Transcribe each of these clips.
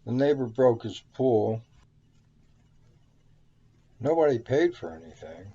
The neighbor broke his pool. Nobody paid for anything.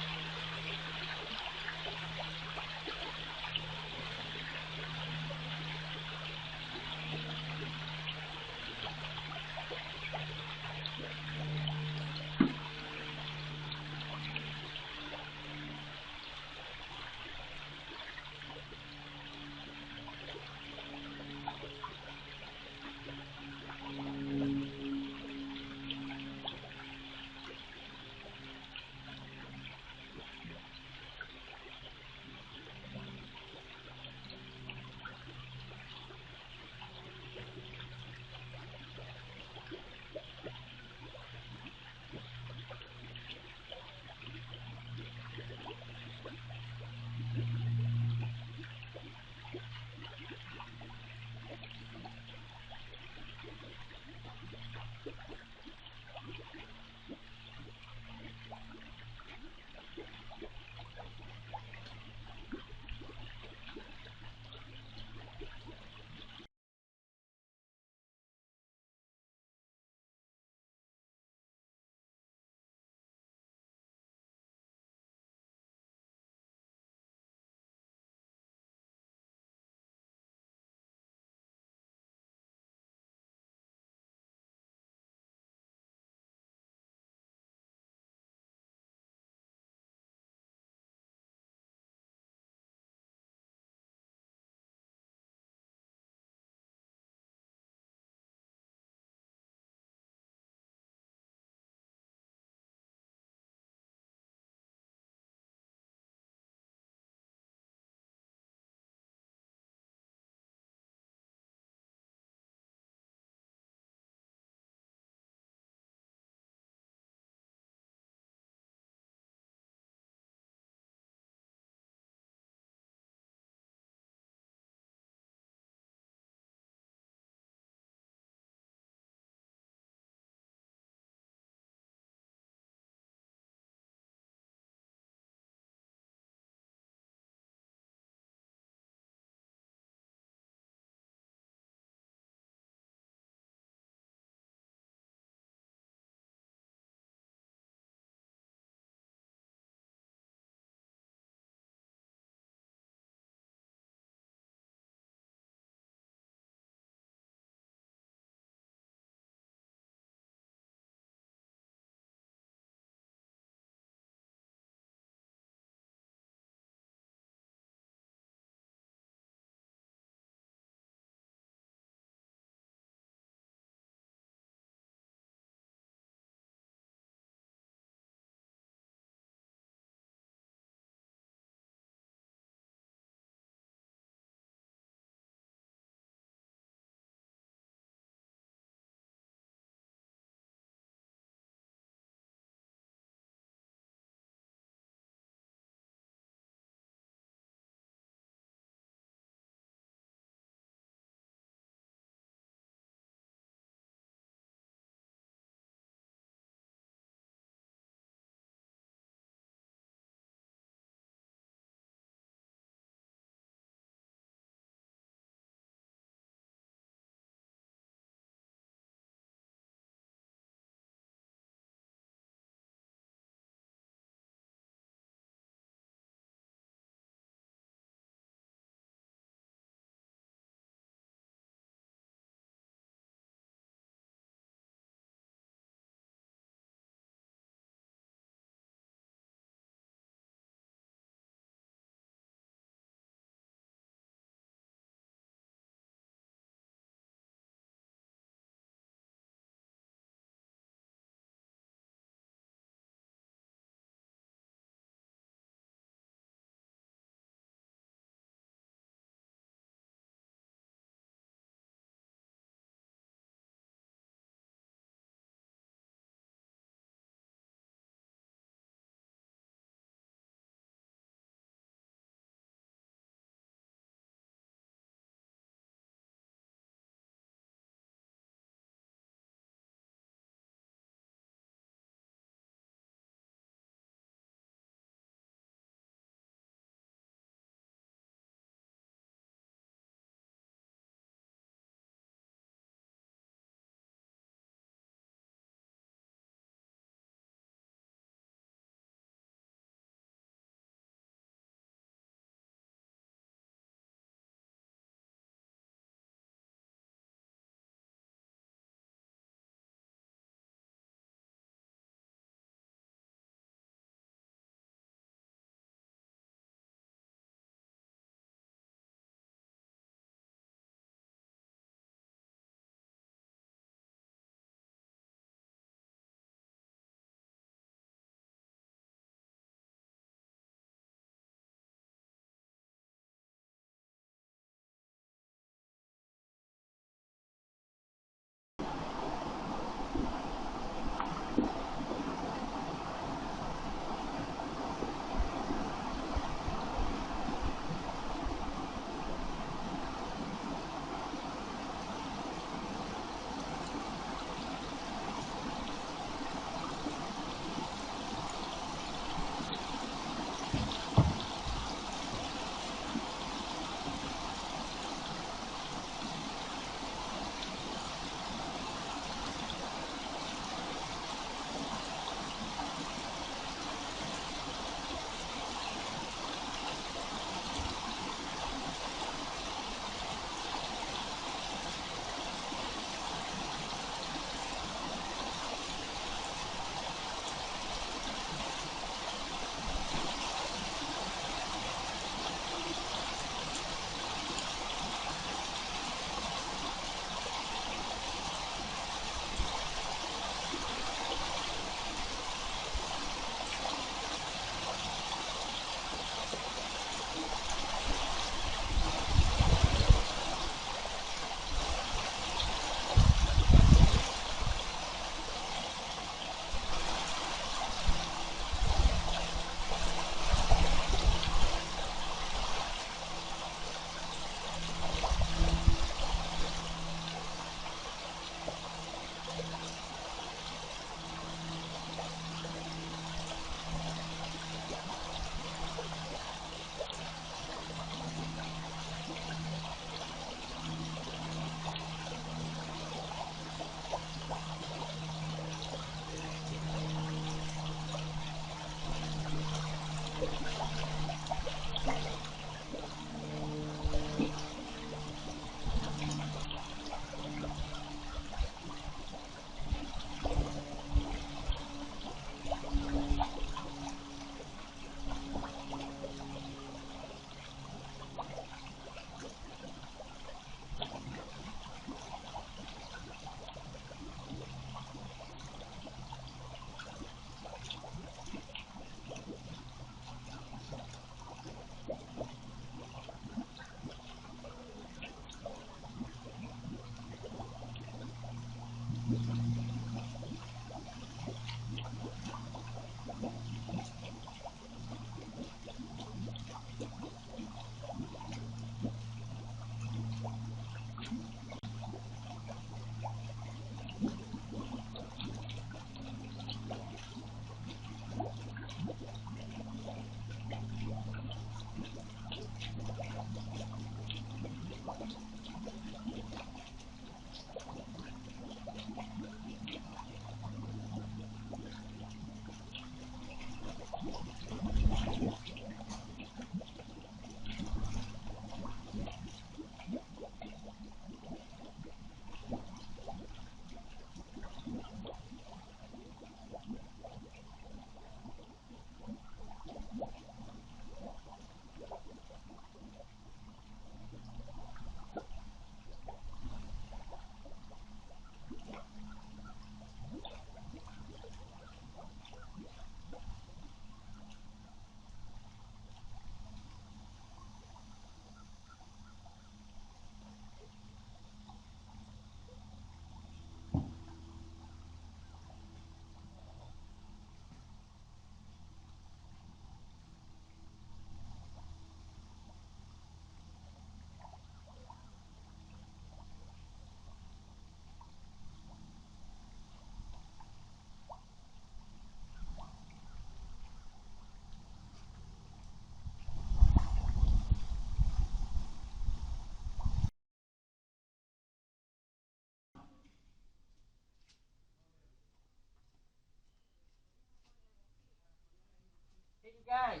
Guys.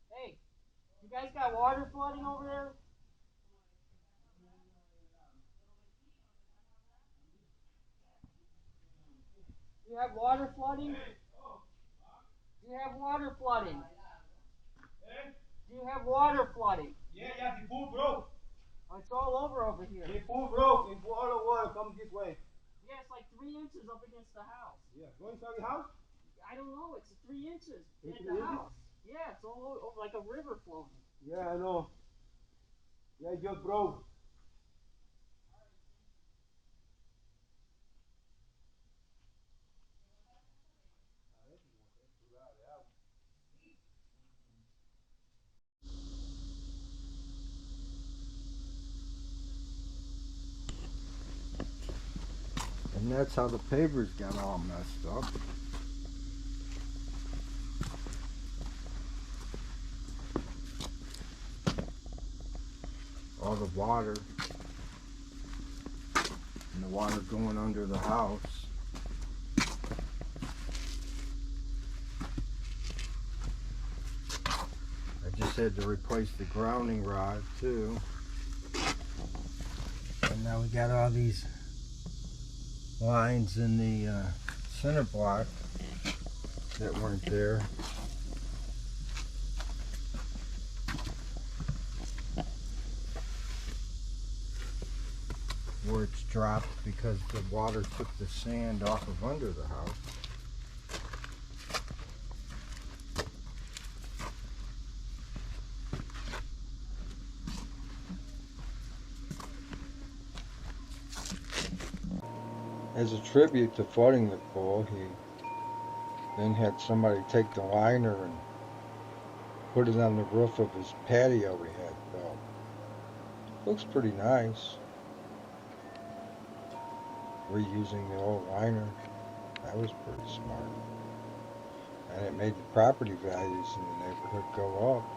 Hey, you guys got water flooding over there? Do you have water flooding? Do you have water flooding? Do you have water flooding? Yeah, the pool broke. Oh, it's all over here. The pool broke. It's all the water come this way. Yeah, it's like 3 inches up against the house. Yeah, go inside the house. I don't know. It's 3 inches in It's the 3 inches? house. Yeah, it's all over like a river flowing. Yeah, I know. Yeah, it just broke. And that's how the pavers got all messed up. All the water. And the water going under the house. I just had to replace the grounding rod too. And now we got all these lines in the center block that weren't there. Where it's dropped because the water took the sand off of under the house. As a tribute to flooding the pool, he then had somebody take the liner and put it on the roof of his patio we had built. Looks pretty nice. Reusing the old liner. That was pretty smart. And it made the property values in the neighborhood go up.